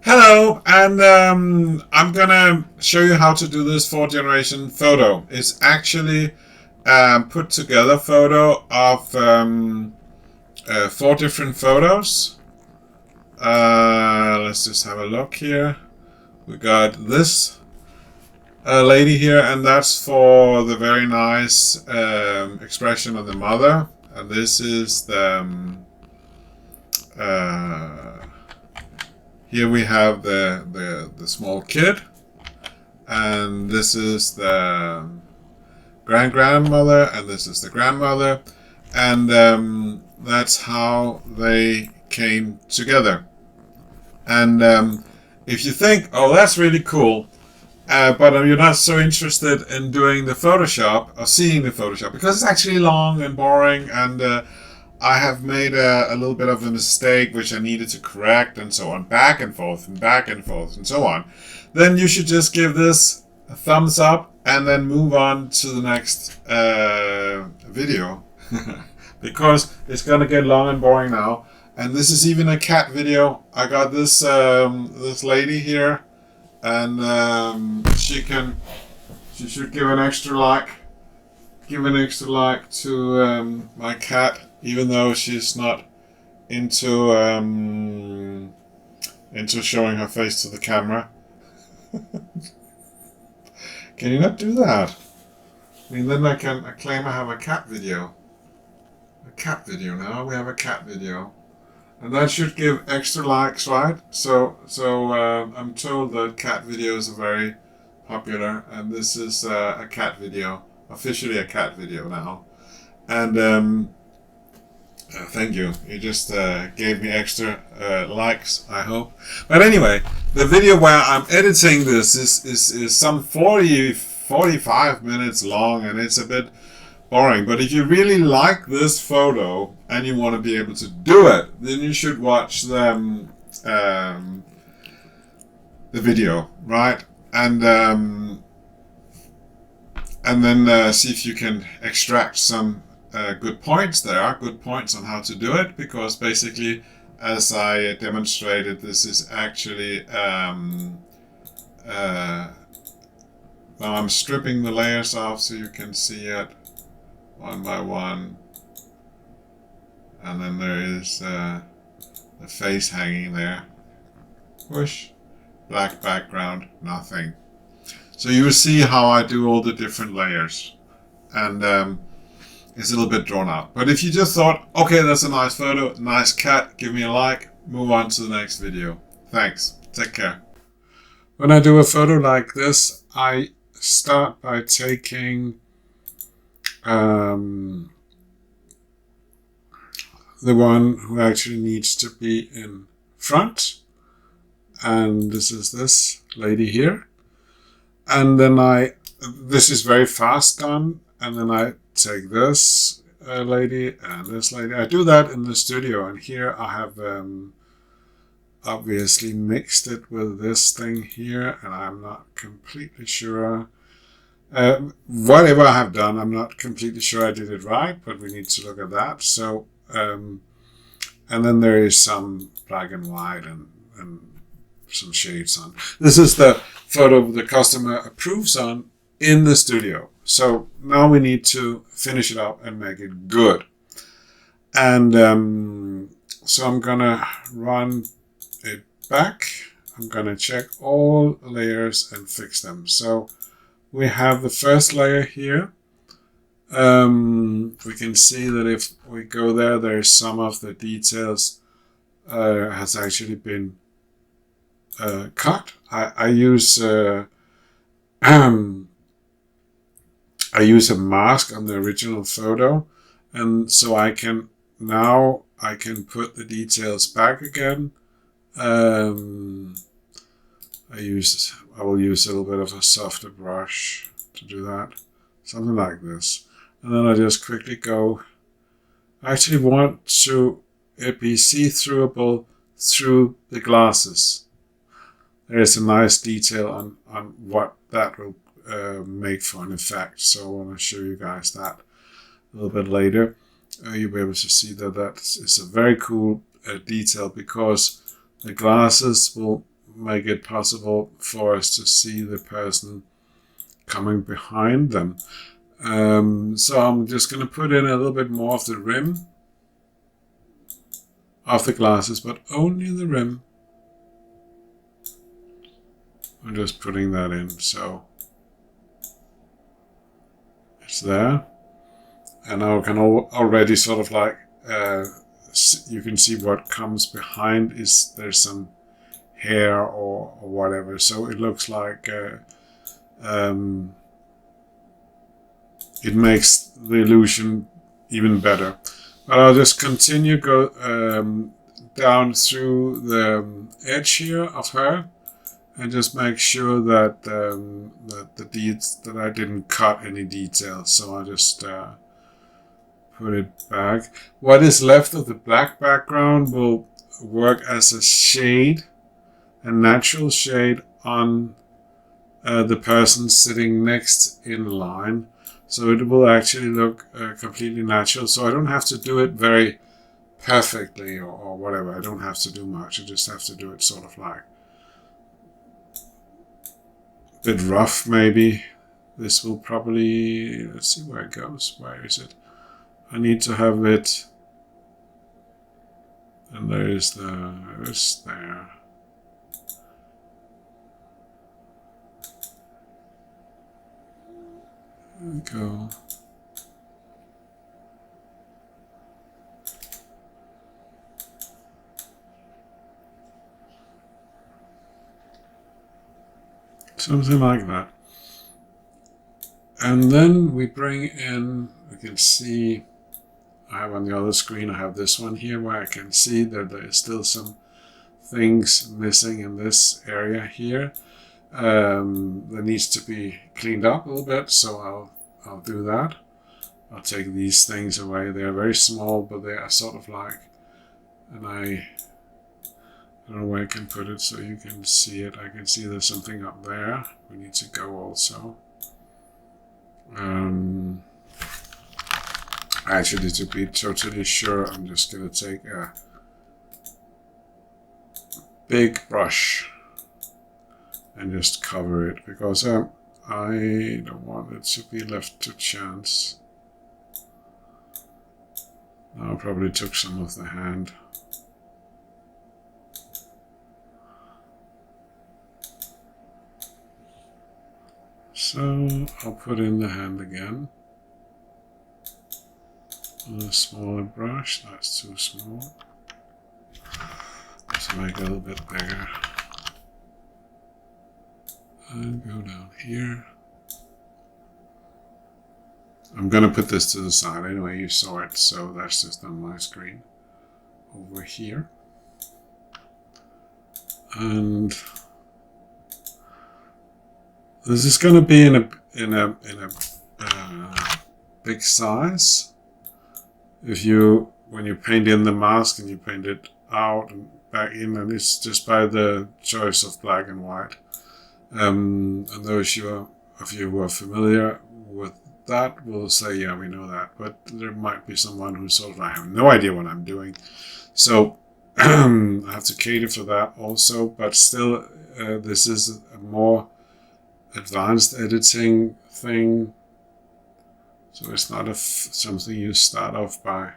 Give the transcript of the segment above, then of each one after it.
Hello, and I'm gonna show you how to do this 4th generation photo. It's actually put together photo of 4 different photos. Let's just have a look here. We got this lady here, and that's for the very nice expression of the mother. And this is the here we have the small kid, and this is the grandmother, and this is the grandmother, and that's how they came together. And if you think, oh, that's really cool, but you're not so interested in doing the Photoshop or seeing the Photoshop because it's actually long and boring, and I have made a little bit of a mistake which I needed to correct, and so on, back and forth and back and forth and so on, then you should just give this a thumbs up and then move on to the next video because it's gonna get long and boring now. And this is even a cat video. I got this this lady here, and she should give an extra like. Give an extra like to my cat, even though she's not into showing her face to the camera. Can you not do that? I mean, then I claim I have a cat video. A cat video now. We have a cat video, and that should give extra likes, right? So I'm told that cat videos are very popular, and this is a cat video. Officially a cat video now, and thank you. You just gave me extra likes, I hope. But anyway, the video where I'm editing this is some 45 minutes long, and it's a bit boring. But if you really like this photo and you want to be able to do it, then you should watch the video, right? And then see if you can extract some good points. There are good points on how to do it, because basically, as I demonstrated, this is actually well, I'm stripping the layers off so you can see it one by one, and then there is the face hanging there. Whoosh, black background, nothing. So you will see how I do all the different layers, and it's a little bit drawn out. But if you just thought, okay, that's a nice photo, nice cat, give me a like, move on to the next video. Thanks. Take care. When I do a photo like this, I start by taking the one who actually needs to be in front, and this is this lady here. And then this is very fast done, and then I take this lady and this lady. I do that in the studio, and here I have obviously mixed it with this thing here, and I'm not completely sure. Whatever I have done, I'm not completely sure I did it right, but we need to look at that. So, and then there is some black and white and some shades on. This is the photo the customer approves on in the studio. So now we need to finish it up and make it good. And so I'm gonna run it back. I'm gonna check all layers and fix them. So we have the first layer here. We can see that if we go there's some of the details has actually been cut. I use I use a mask on the original photo, and so I can put the details back again. I will use a little bit of a softer brush to do that, something like this, and then I just quickly go. I actually want it be see-throughable through the glasses. There's a nice detail on what that will make for an effect. So I want to show you guys that a little bit later. You'll be able to see that is a very cool detail, because the glasses will make it possible for us to see the person coming behind them. So I'm just going to put in a little bit more of the rim of the glasses, but only the rim. I'm just putting that in, so it's there. And now I can already sort of like, you can see what comes behind is there's some hair or whatever. So it looks like it makes the illusion even better. But I'll just continue go down through the edge here of her, and just make sure that that I didn't cut any details. So I'll just put it back. What is left of the black background will work as a shade, a natural shade on the person sitting next in line. So it will actually look completely natural. So I don't have to do it very perfectly or whatever. I don't have to do much. I just have to do it sort of like a bit rough maybe. This will probably, let's see where it goes. Where is it? I need to have it. And there's there. There we go. Something like that. And then we bring in, you can see, I have on the other screen, I have this one here where I can see that there is still some things missing in this area here. That needs to be cleaned up a little bit, so I'll do that. I'll take these things away. They're very small, but they are sort of like, and I don't know where I can put it so you can see it. I can see there's something up there. We need to go also. Actually, to be totally sure, I'm just going to take a big brush and just cover it, because I don't want it to be left to chance. I probably took some of the hand. So I'll put in the hand again. A smaller brush, that's too small. Let's make it a little bit bigger. And go down here. I'm gonna put this to the side anyway, you saw it, so that's just on my screen. Over here. And this is gonna be in a big size. When you paint in the mask and you paint it out and back in, and it's just by the choice of black and white. And those of you who are familiar with that will say, yeah, we know that. But there might be someone who sort of, I have no idea what I'm doing. So I have to cater for that also. But still, this is a more advanced editing thing. So it's not something you start off by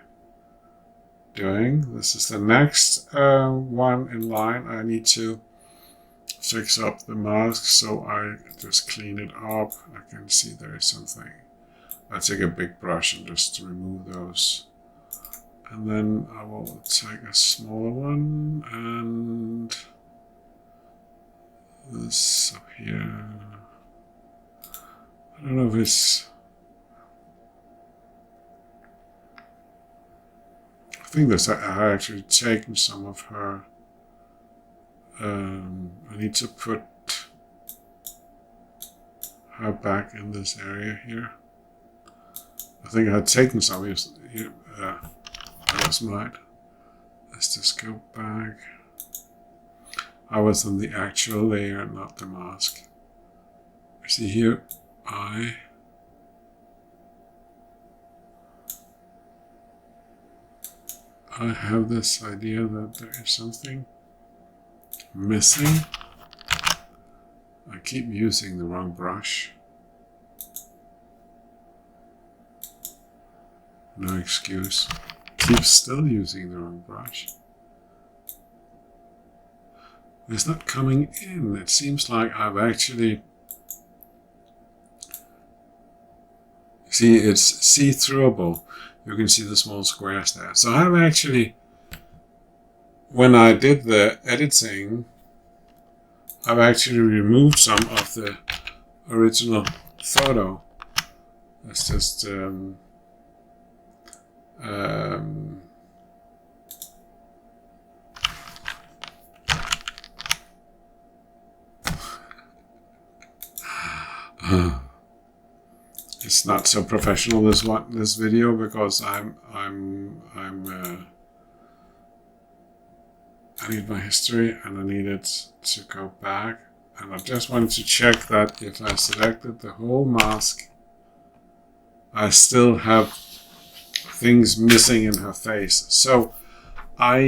doing. This is the next one in line. I need to fix up the mask, so I just clean it up. I can see there is something. I take a big brush and just remove those. And then I will take a smaller one and this up here. I don't know if it's, I think that's, I actually taken some of her. I need to put her back in this area here. I think I had taken some. I was right. Let's just go back. I was on the actual layer, not the mask. See here, I have this idea that there is something missing. keep using the wrong brush. No excuse. Keep still using the wrong brush. It's not coming in. It seems like I've actually... See, it's see-throughable. You can see the small squares there. So I've actually, when I did the editing, I've actually removed some of the original photo. Let's just it's not so professional this video because I need my history and I needed to go back, and I just wanted to check that if I selected the whole mask, I still have things missing in her face. So I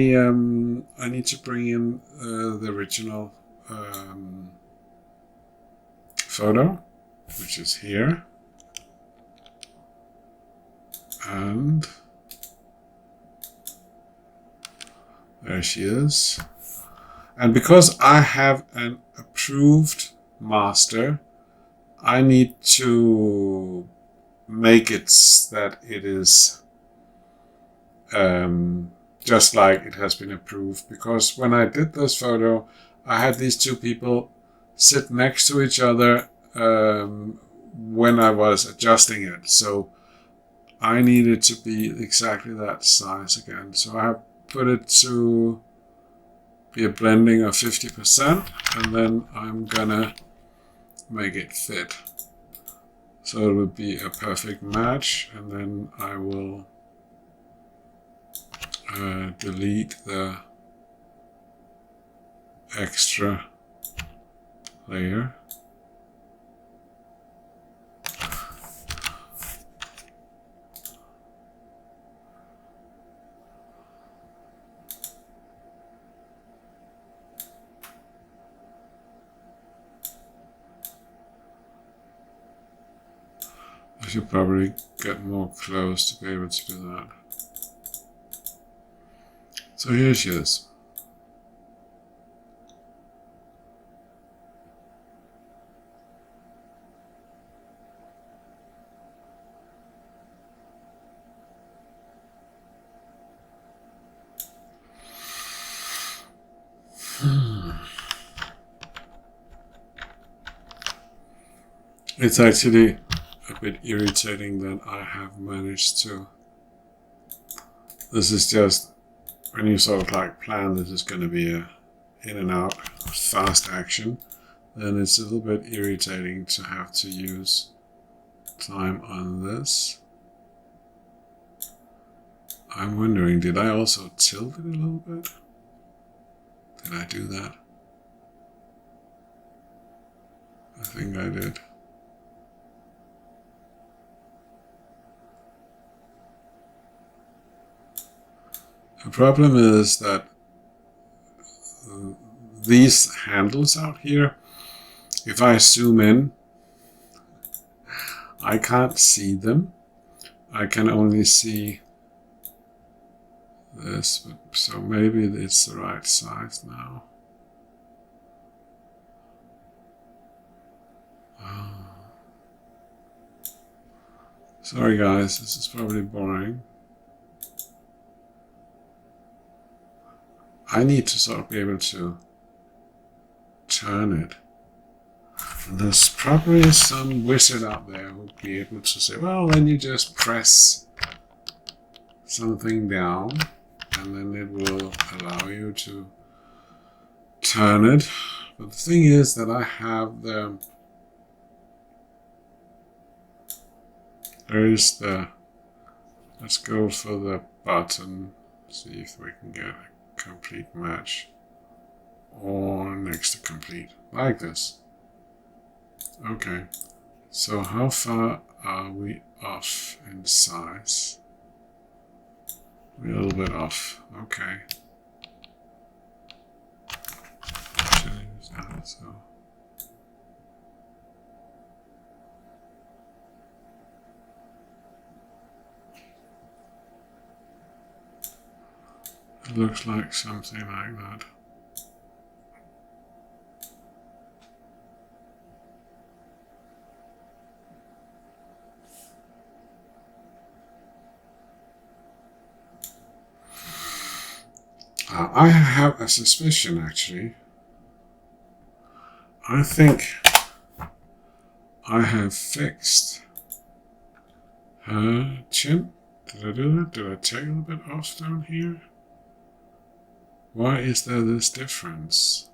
need to bring in the original photo, which is here, and there she is. And because I have an approved master, I need to make it that it is just like it has been approved. Because when I did this photo, I had these two people sit next to each other when I was adjusting it. So I needed to be exactly that size again. So I have put it to be a blending of 50%, and then I'm gonna make it fit. So it would be a perfect match, and then I will delete the extra layer. I should probably get more close to be able to do that. So here she is. It's actually a bit irritating that I have managed to... This is just, when you sort of like plan this is going to be a in and out fast action, then it's a little bit irritating to have to use time on this. I'm wondering, did I also tilt it a little bit? Did I do that? I think I did. The problem is that these handles out here, if I zoom in, I can't see them. I can only see this, so maybe it's the right size now. Oh. Sorry guys, this is probably boring. I need to sort of be able to turn it. And there's probably some wizard out there who would be able to say, well, then you just press something down and then it will allow you to turn it. But the thing is that I have the... There is the... Let's go for the button, see if we can get a complete match, or next to complete, like this. Okay, so how far are we off in size? We're a little bit off, okay. Change that, so It looks like something like that. I have a suspicion, actually. I think I have fixed her chin. Did I do that? Did I take a little bit off down here? Why is there this difference?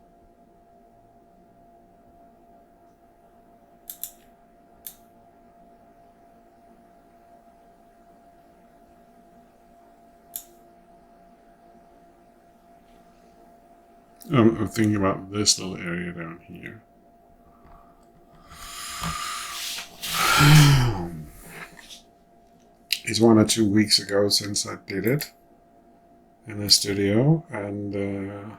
I'm thinking about this little area down here. It's 1 or 2 weeks ago since I did it in the studio, and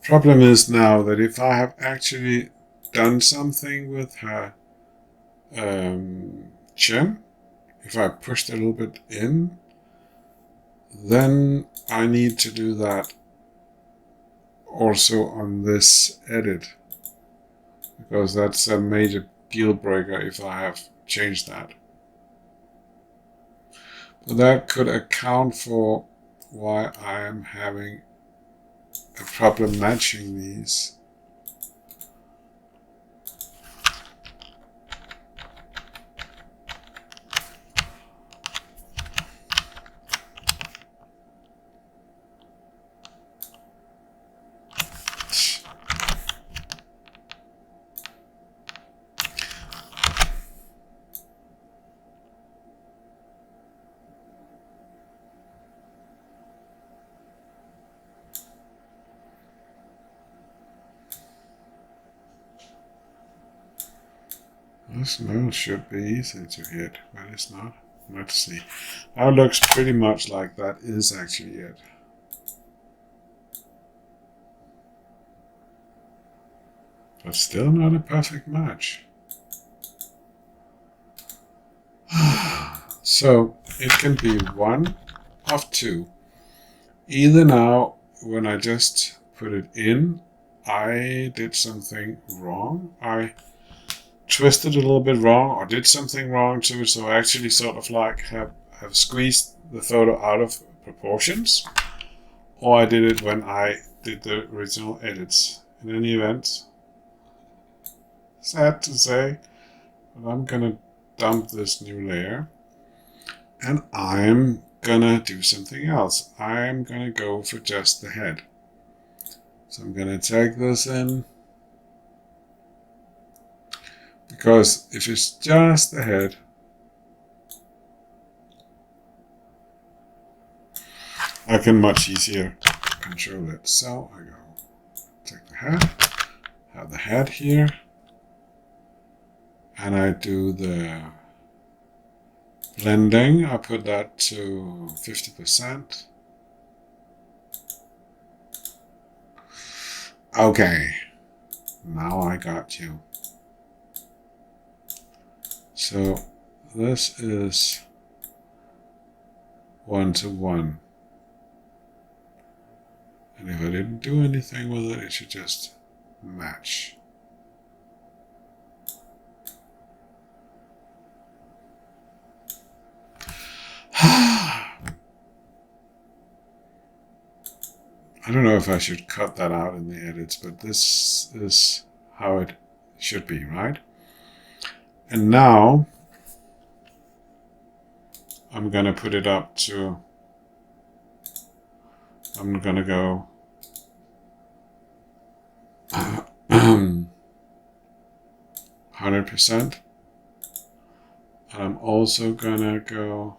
problem is now that if I have actually done something with her chin, if I pushed a little bit in, then I need to do that also on this edit, because that's a major deal breaker if I have changed that. But that could account for why I am having a problem matching these. This nose should be easy to hit, but it's not. Let's see. Now it looks pretty much like that is actually it. But still not a perfect match. So it can be one of two. Either now, when I just put it in, I did something wrong. I twisted a little bit wrong, or did something wrong to it, so I actually sort of like have squeezed the photo out of proportions, or I did it when I did the original edits. In any event, sad to say, but I'm gonna dump this new layer, and I'm gonna do something else. I'm gonna go for just the head. So I'm gonna take this in, because if it's just the head, I can much easier control it. So I go take the head, have the head here, and I do the blending. I put that to 50%. Okay, now I got you. So this is 1:1. And if I didn't do anything with it, it should just match. I don't know if I should cut that out in the edits, but this is how it should be, right? And now I'm gonna put it up to, I'm gonna go 100%, and I'm also gonna go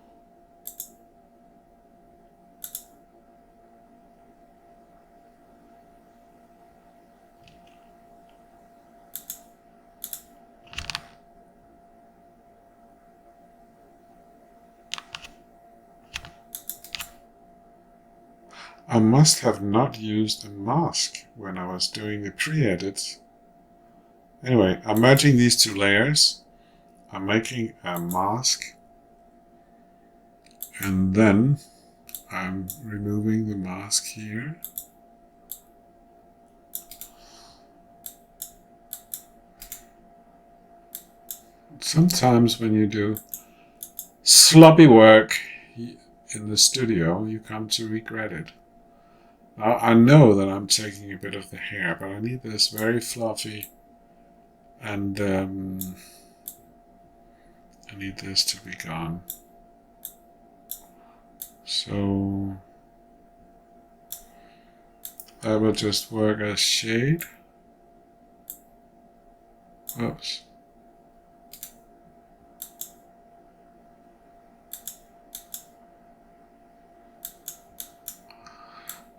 I must have not used a mask when I was doing the pre-edit. Anyway, I'm merging these two layers. I'm making a mask. And then I'm removing the mask here. Sometimes when you do sloppy work in the studio, you come to regret it. Now, I know that I'm taking a bit of the hair, but I need this very fluffy, and I need this to be gone. So I will just work a shade. Whoops.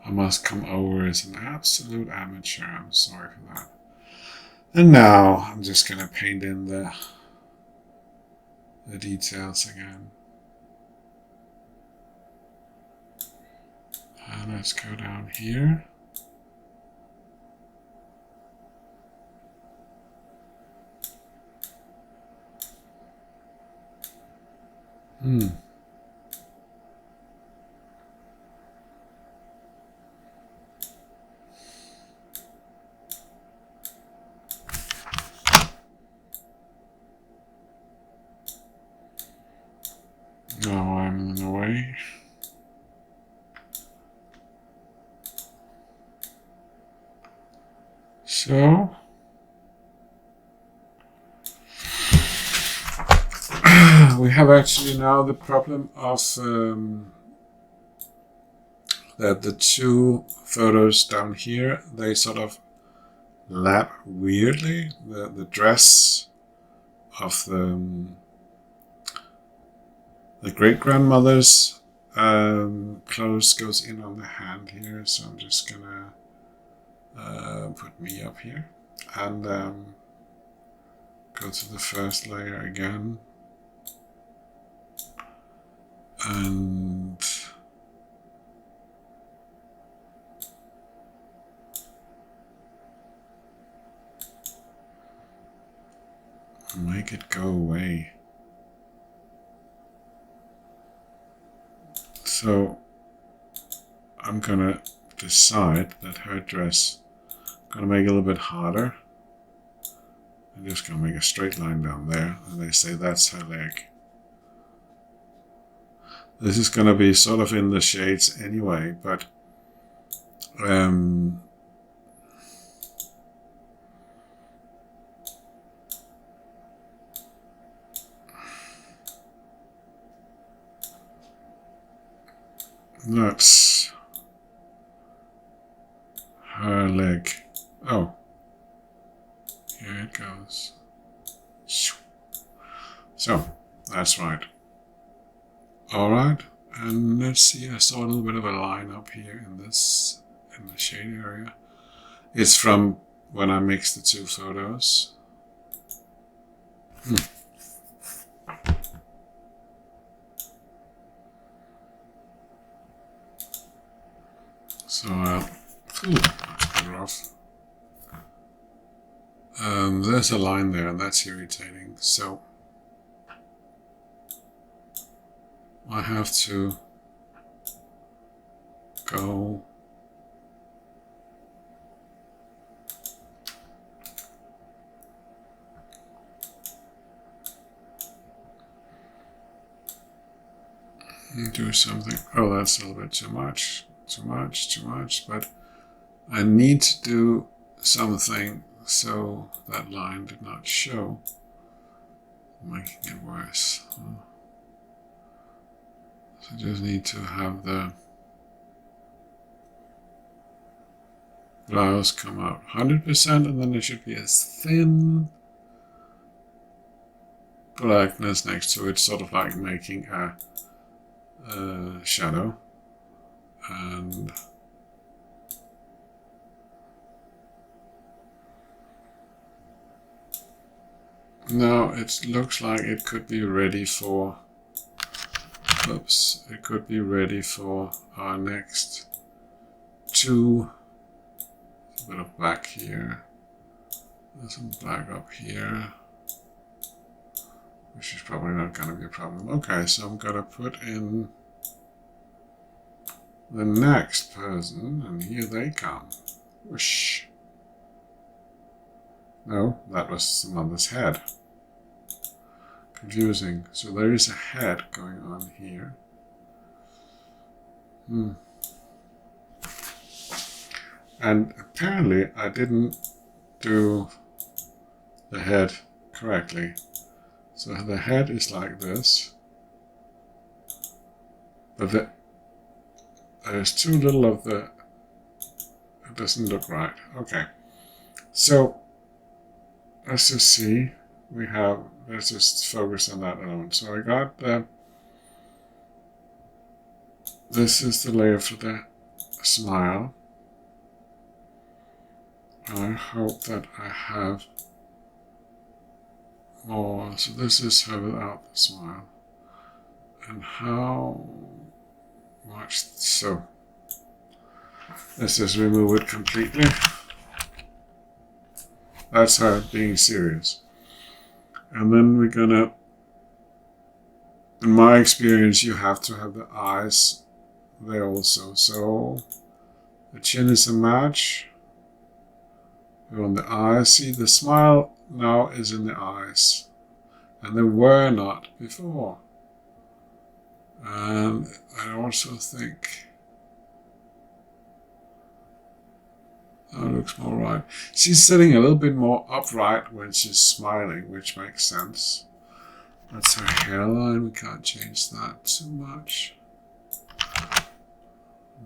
I must come over as an absolute amateur. I'm sorry for that. And now I'm just gonna paint in the details again. And let's go down here. No, I'm in the way. So we have actually now the problem of that the two photos down here, they sort of lap weirdly. The dress of the great-grandmother's clothes goes in on the hand here, so I'm just gonna put me up here and go to the first layer again and make it go away. So I'm gonna decide that her dress, I'm gonna make it a little bit harder. I'm just gonna make a straight line down there, and they say that's her leg. This is gonna be sort of in the shades anyway, but that's her leg. Oh, here it goes. So that's right. All right, and let's see. I saw a little bit of a line up here in the shade area. It's from when I mixed the two photos. So that's a bit rough. There's a line there, and that's irritating. So I have to go and do something. Oh, that's a little bit too much, but I need to do something so that line did not show, making it worse. So I just need to have the blouse come out 100%, and then it should be as thin blackness next to it, sort of like making a shadow. And now it looks like it could be ready for, oops, it could be ready for our next two. A bit of black here, there's some black up here, which is probably not going to be a problem. Okay, so I'm going to put in the next person, and here they come. Whoosh. No, that was the mother's head. Confusing. So there is a head going on here. And apparently I didn't do the head correctly. So the head is like this. But there's too little of the... It doesn't look right. Okay. So let's just see. Let's just focus on that alone. So I got the... This is the layer for the smile. I hope that I have more. So this is her without the smile. And how much so? Let's just remove it completely. That's her being serious. And then we're gonna, in my experience, you have to have the eyes there also. So the chin is a match. We're on the eyes. See, the smile now is in the eyes. And they were not before. And I also think that looks more right. She's sitting a little bit more upright when she's smiling, which makes sense. That's her hairline. We can't change that too much.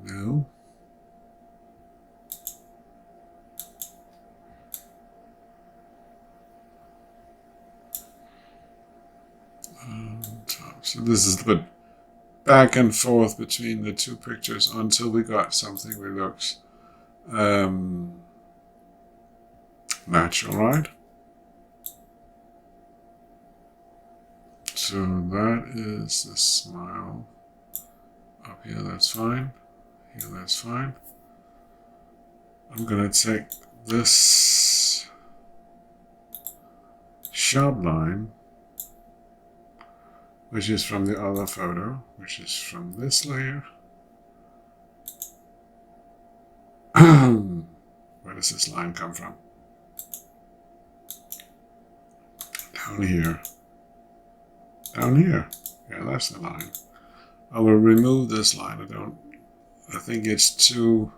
No. So this is the back and forth between the two pictures until we got something that looks natural, right? So that is the smile. Up here, that's fine. Here, that's fine. I'm gonna take this sharp line, which is from the other photo, which is from this layer. Where does this line come from? Down here. Down here. Yeah, that's the line. I will remove this line. I think it's too...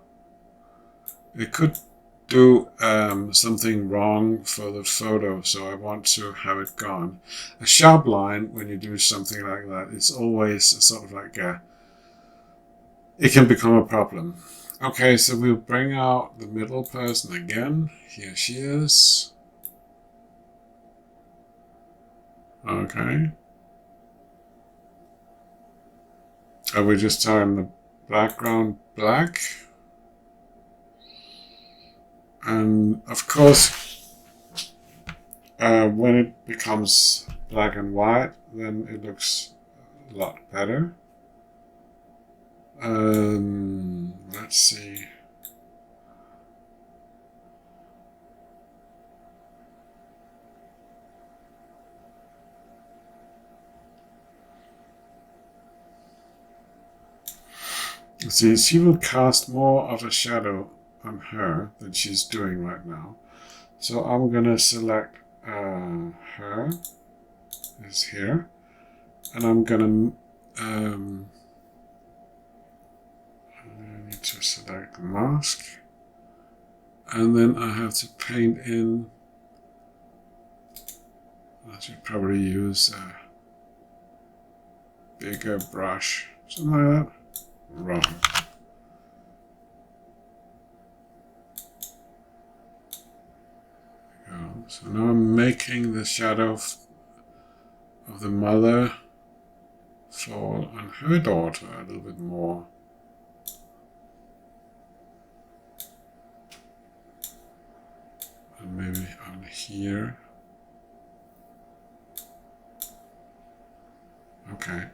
It could do something wrong for the photo, so I want to have it gone. A sharp line, when you do something like that, it's always sort of like it can become a problem. Okay, so we'll bring out the middle person again. Here she is. Okay. I will just turn the background black. And of course, when it becomes black and white, then it looks a lot better. Let's see. See, she will cast more of a shadow on her than she's doing right now. So I'm gonna select her is here, and I'm gonna I need to select the mask, and then I have to paint in. I should probably use a bigger brush, something like that. Wrong. So now I'm making the shadow of the mother fall on her daughter a little bit more. And maybe on here. Okay.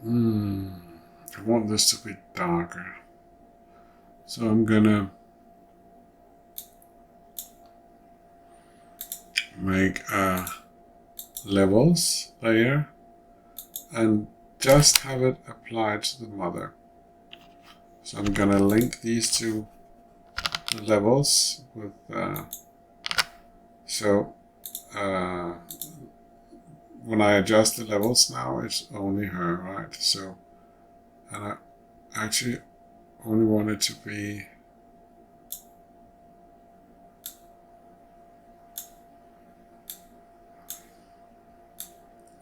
I want this to be darker. So I'm gonna make a levels layer and just have it applied to the mother. So I'm gonna link these two levels with when I adjust the levels now, it's only her, right? So, and I actually only want it to be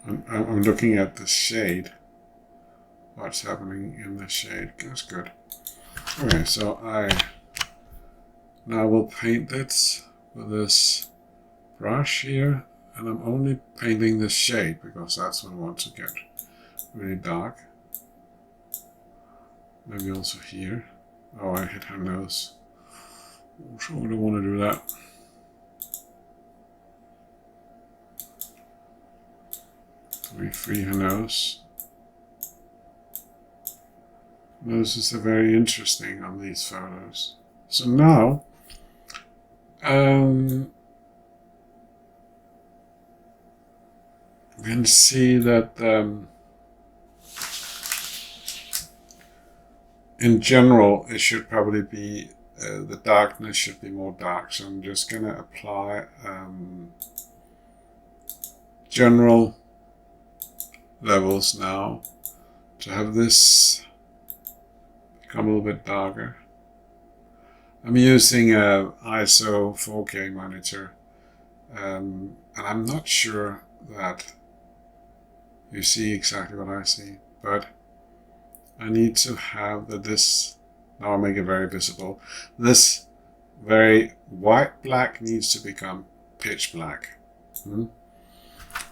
I'm looking at the shade. What's happening in the shade? That's good. Okay, so I now will paint it with this brush here, and I'm only painting the shade because that's what I want to get really dark. Maybe also here. Oh, I hit her nose. I'm sure I don't want to do that. So we free her nose. Noses are very interesting on these photos. So now, we can see that in general it should probably be the darkness should be more dark. So I'm just going to apply general levels now to have this become a little bit darker. I'm using a ISO 4K monitor, and I'm not sure that you see exactly what I see, but I need to have this, now I'll make it very visible, this very white black needs to become pitch black.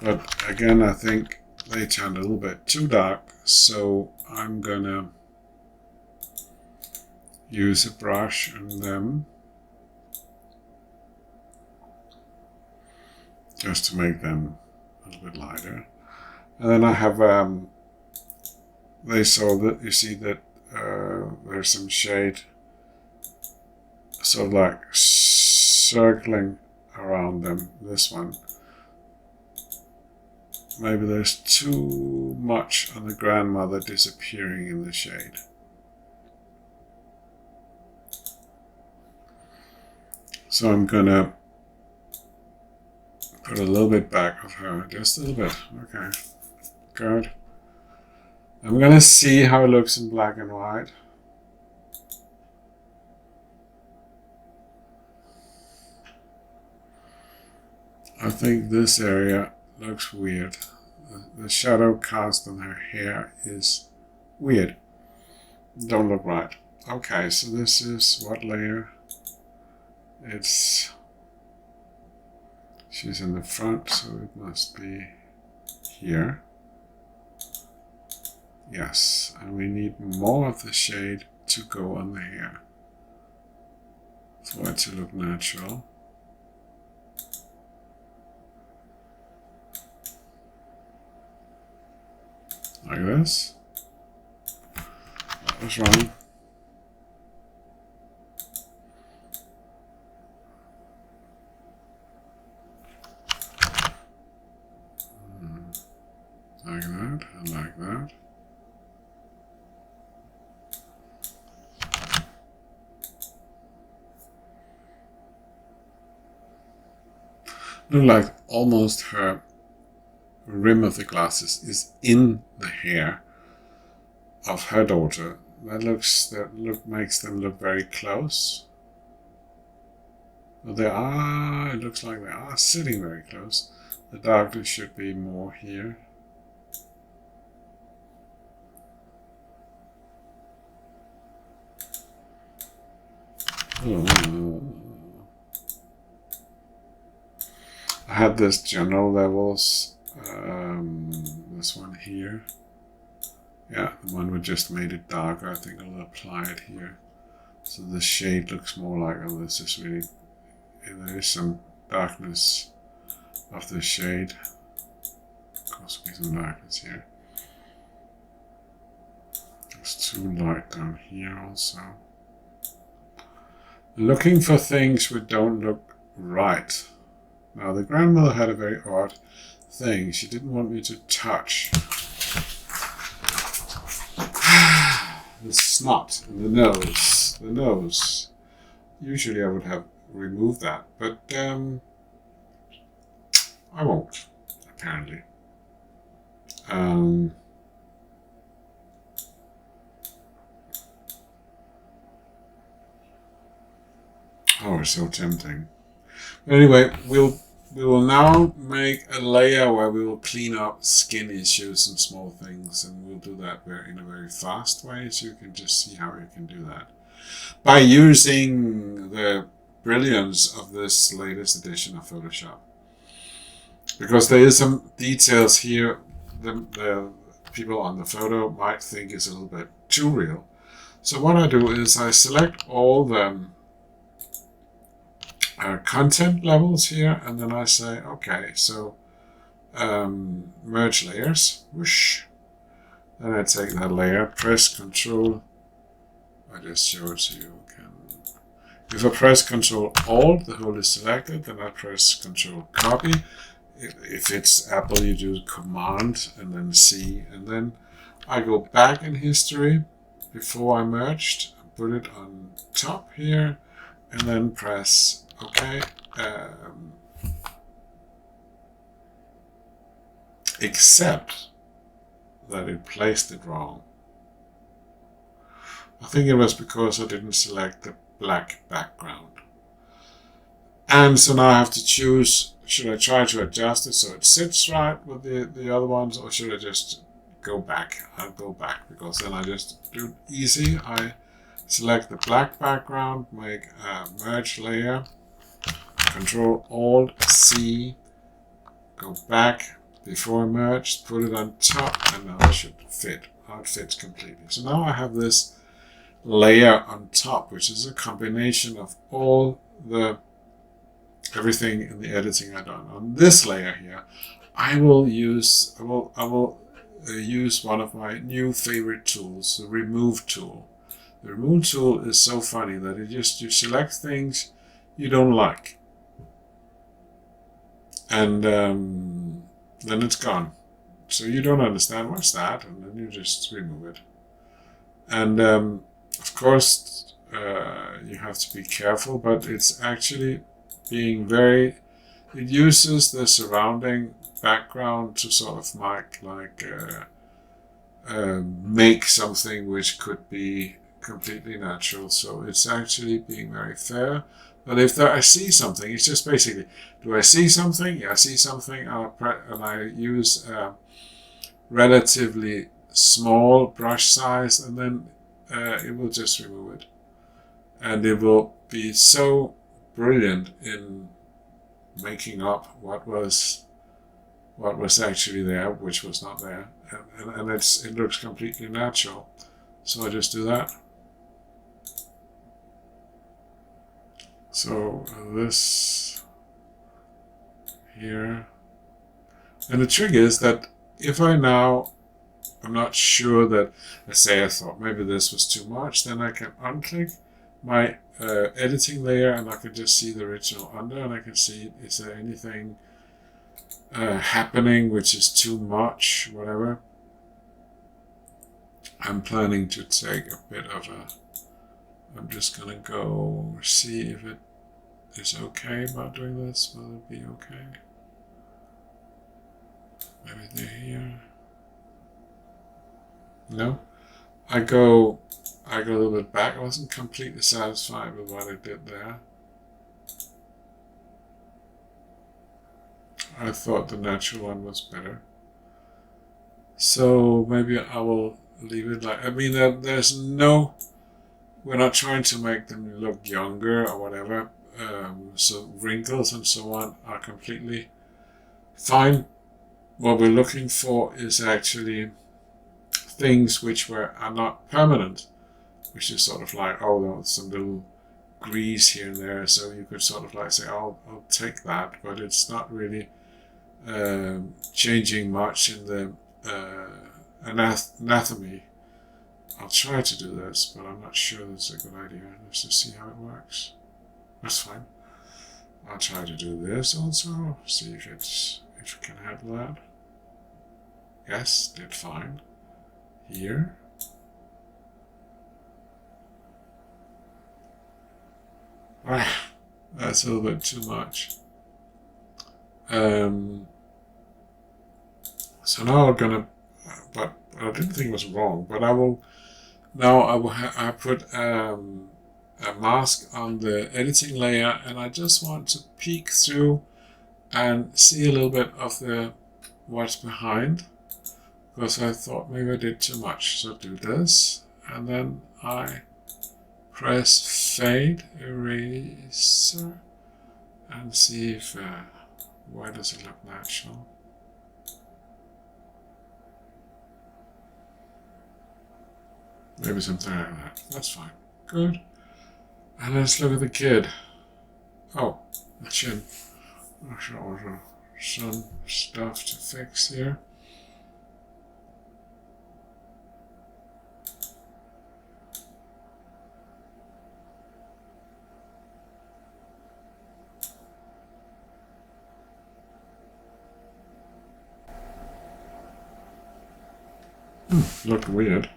But again, I think they turned a little bit too dark, so I'm gonna use a brush on them just to make them a little bit lighter. And then I have they saw that you see that there's some shade sort of like circling around them. This one, maybe there's too much on the grandmother disappearing in the shade. So I'm gonna put a little bit back of her, just a little bit. Okay, good. I'm gonna see how it looks in black and white. I think this area looks weird. The shadow cast on her hair is weird. Don't look right. Okay, so this is what layer? She's in the front, so it must be here. Yes, and we need more of the shade to go on the hair for it to look natural. Like this. That was wrong. Like that, and like that. Look like almost her rim of the glasses is in the hair of her daughter. That makes them look very close. Well, it looks like they are sitting very close. The darkness should be more here. I had this general levels, this one here. Yeah, the one we just made it darker. I think I'll apply it here. So the shade looks more like, oh, this is really, there is some darkness of the shade. Of course, there'll be some darkness here. It's too light down here also. Looking for things which don't look right. Now, the grandmother had a very odd thing. She didn't want me to touch the snot and the nose. The nose. Usually I would have removed that, but I won't, apparently. Oh, it's so tempting. Anyway, we will now make a layer where we will clean up skin issues and small things, and we'll do that in a very fast way, so you can just see how you can do that by using the brilliance of this latest edition of Photoshop. Because there is some details here the people on the photo might think is a little bit too real. So what I do is I select all the content levels here, and then I say, okay, so merge layers, whoosh. Then I take that layer, press Control. I just show it so you can. If I press Control Alt, the whole is selected. Then I press Control Copy. If it's Apple, you do Command and then C, and then I go back in history before I merged, put it on top here, and then press OK. Except that it placed it wrong. I think it was because I didn't select the black background. And so now I have to choose, should I try to adjust it so it sits right with the other ones, or should I just go back? I'll go back, because then I just do it easy. I select the black background, make a merge layer, Control Alt C, go back before I merged, put it on top, and now it should fit. Now it fits completely. So now I have this layer on top, which is a combination of all everything in the editing I've done. On this layer here, I will use one of my new favorite tools, the remove tool. The remove tool is so funny that you select things you don't like, and then it's gone. So you don't understand what's that, and then you just remove it. And of course, you have to be careful, but it's actually being it uses the surrounding background to sort of make something which could be completely natural. So it's actually being very fair. But if I see something, it's just basically, do I see something? Yeah, I see something, and I use a relatively small brush size, and then it will just remove it. And it will be so brilliant in making up what was actually there, which was not there, and it looks completely natural. So I just do that. So this here, and the trick is that if I'm not sure that, let's say I thought maybe this was too much, then I can unclick my editing layer, and I can just see the original under, and I can see, is there anything happening which is too much, whatever. I'm planning to take a bit of I'm just gonna go see if it is okay about doing this. Will it be okay? Maybe they're here. No? I go a little bit back. I wasn't completely satisfied with what I did there. I thought the natural one was better. So maybe I will leave it like, I mean, we're not trying to make them look younger or whatever. So wrinkles and so on are completely fine. What we're looking for is actually things which are not permanent, which is sort of like, oh, there's some little grease here and there, so you could sort of like say, I'll take that, but it's not really changing much in the anatomy. I'll try to do this, but I'm not sure that's a good idea. Let's just see how it works. That's fine. I'll try to do this also, see if it can handle that. Yes, did fine. Here. That's a little bit too much. So now I'm gonna, but I didn't think it was wrong, but I will, now I put a mask on the editing layer, and I just want to peek through and see a little bit of the what's behind, because I thought maybe I did too much. So do this, and then I press fade eraser and see if why does it look natural. Maybe something like that. That's fine. Good. And let's look at the kid. Oh, the chin. Also some stuff to fix here. Looked weird.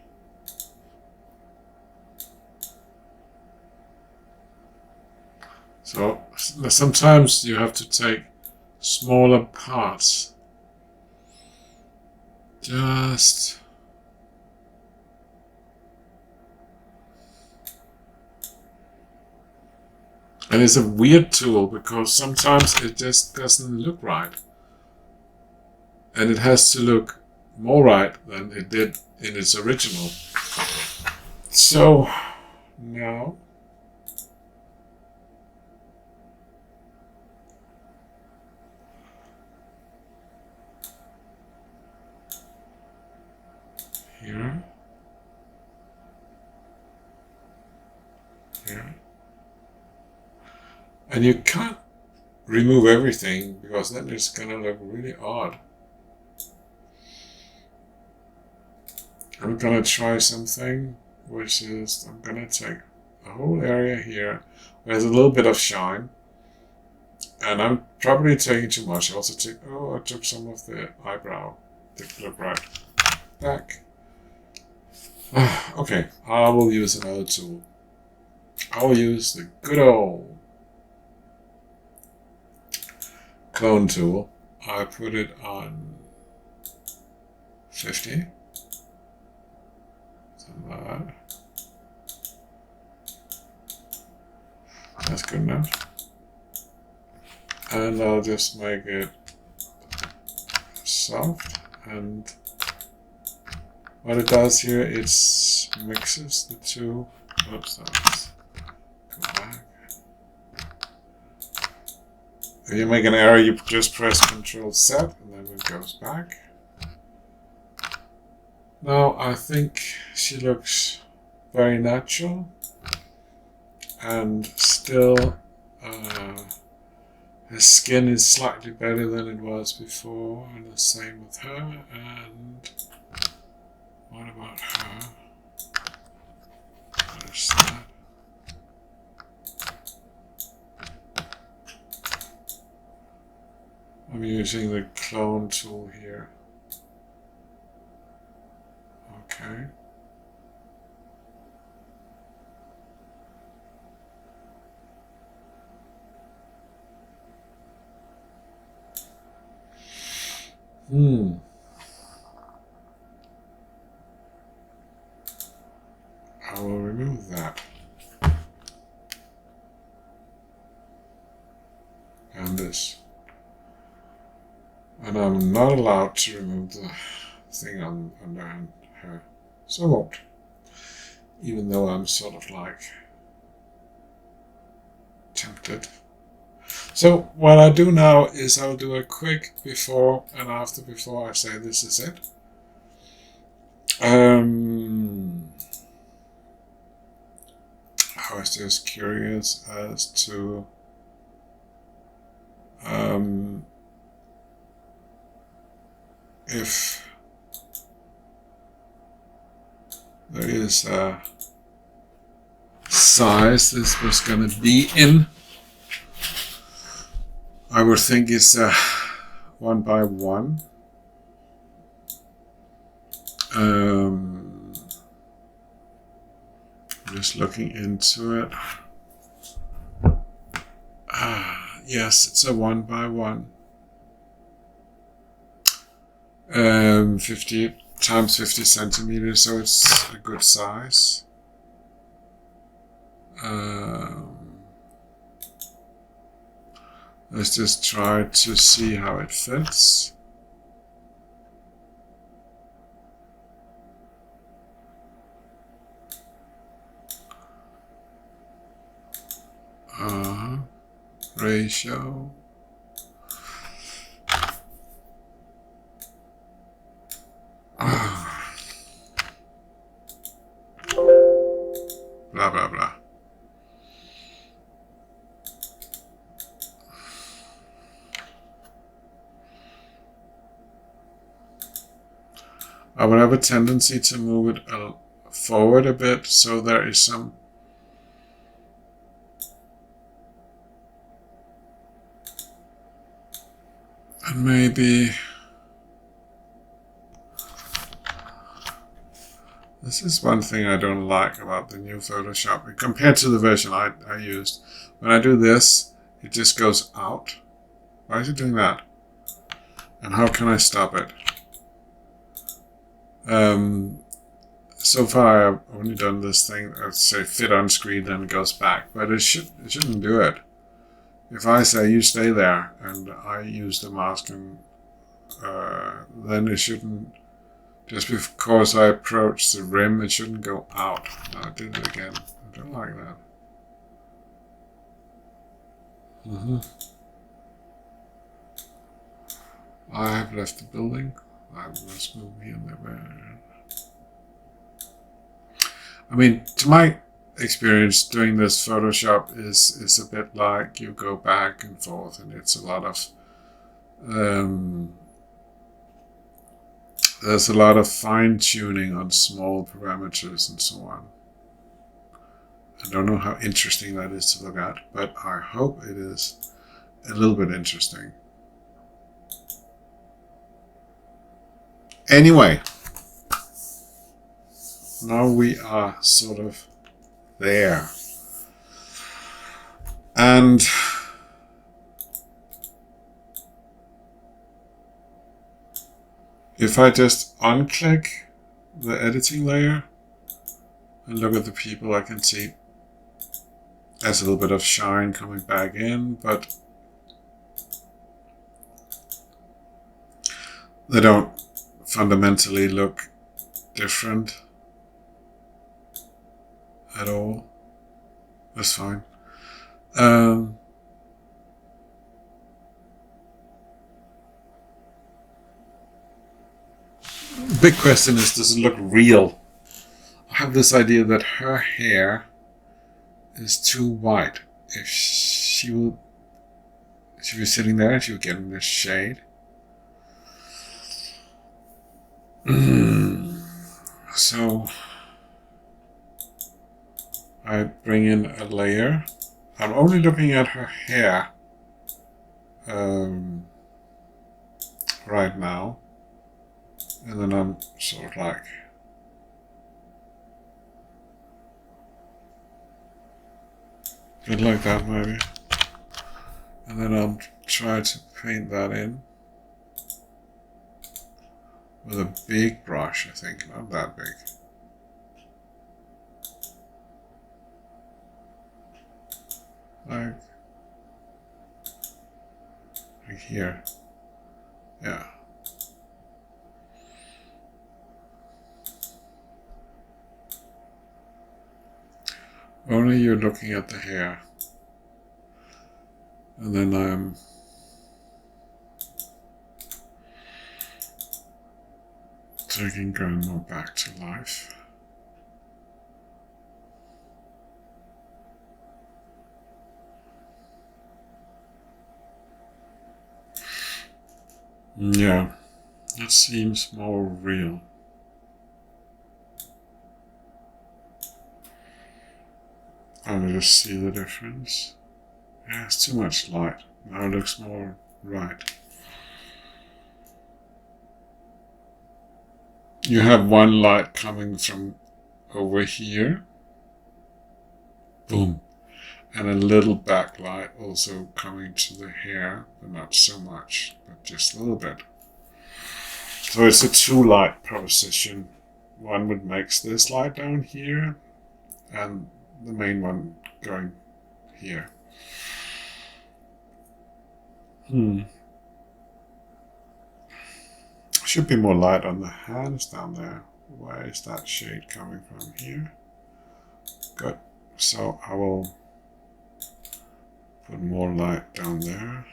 So sometimes you have to take smaller parts. Just and it's a weird tool because sometimes it just doesn't look right. And it has to look more right than it did in its original. So now here, here, and you can't remove everything because then it's gonna look really odd. I'm gonna try something, which is I'm gonna take a whole area here where there's a little bit of shine, and I'm probably taking too much. I also I took some of the eyebrow. Didn't look right. Back. Okay, I will use another tool. I will use the good old clone tool. I put it on 50. Something like that. That's good enough. And I'll just make it soft, and what it does here, it mixes the two. Oops, let's go back. If you make an error, you just press Ctrl Z and then it goes back. Now I think she looks very natural, and still her skin is slightly better than it was before, and the same with her. And what about her? What is that? I'm using the clone tool here. Okay. I will remove that. And this. And I'm not allowed to remove the thing under her. So I won't. Even though I'm sort of like tempted. So what I do now is I'll do a quick before and after before I say this is it. I was just curious as to if there is a size this was going to be in. I would think it's 1 by 1. Just looking into it. Yes, it's a 1x1. 50 times 50 centimeters, so it's a good size. Let's just try to see how it fits. Ratio. Blah, blah, blah. I would have a tendency to move it forward a bit, so there is some and maybe this is one thing I don't like about the new Photoshop compared to the version I used. When I do this, it just goes out. Why is it doing that? And how can I stop it? So far I've only done this thing, let's say fit on screen, then it goes back, but it shouldn't do it. If I say you stay there and I use the mask, and then it shouldn't, just because I approach the rim, it shouldn't go out. No, I did it again. I don't like that. I have left the building. I must move here and there. I mean, to my experience doing this Photoshop is a bit like you go back and forth, and it's a lot of there's a lot of fine-tuning on small parameters and so on. I don't know how interesting that is to look at, but I hope it is a little bit interesting. Anyway, now we are sort of there. And if I just unclick the editing layer and look at the people, I can see there's a little bit of shine coming back in, but they don't fundamentally look different at all. That's fine. Big question is, does it look real? I have this idea that her hair is too white. If she was sitting there and she would get in this shade. So I bring in a layer. I'm only looking at her hair right now, and then I'm sort of like a bit like that maybe, and then I'll try to paint that in with a big brush, I think, not that big. Like here. Yeah. Only you're looking at the hair. And then I'm taking Grandma back to life. Yeah, that seems more real. I'll just see the difference. Yeah, it's too much light. Now it looks more right. You have one light coming from over here. Boom. And a little backlight also coming to the hair, but not so much, but just a little bit. So it's a 2-light proposition. One would make this light down here, and the main one going here. Should be more light on the hands down there. Where is that shade coming from? Here. Good. So I will put more light down there.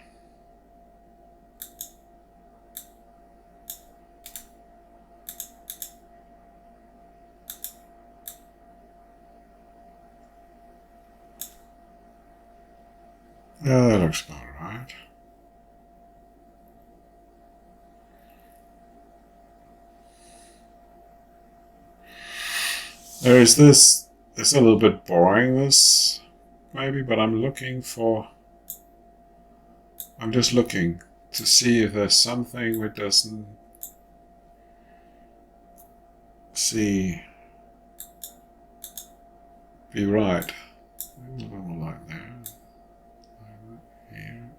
Yeah, that looks about right. There is this, it's a little bit boring, this, maybe, but I'm just looking to see if there's something which doesn't be right. A little more light there. Here.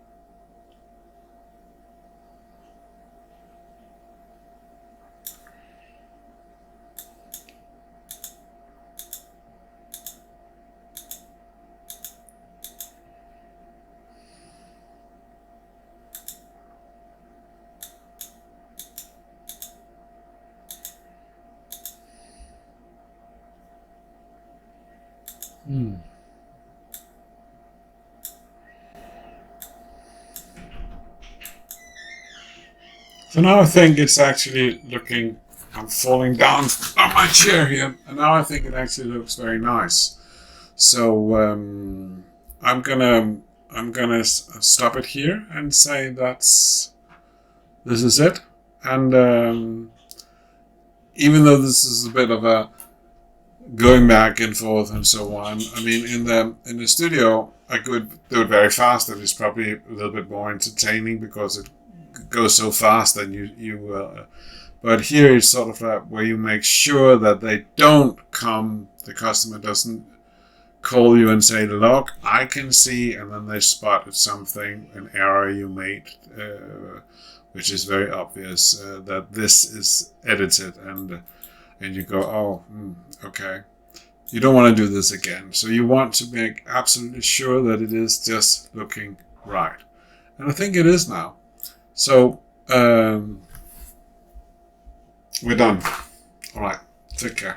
So now I think it's actually looking, I'm falling down on my chair here, and now I think it actually looks very nice. So I'm gonna stop it here and say this is it. And even though this is a bit of a going back and forth and so on, I mean, in the studio I could do it very fast, and it's probably a little bit more entertaining because it goes so fast, and but here it's sort of where you make sure that they don't come, the customer doesn't call you and say, look, I can see, and then they spotted something, an error you made, which is very obvious, that this is edited, and you go, oh, okay. You don't want to do this again. So you want to make absolutely sure that it is just looking right. And I think it is now. So we're done. All right. Take care.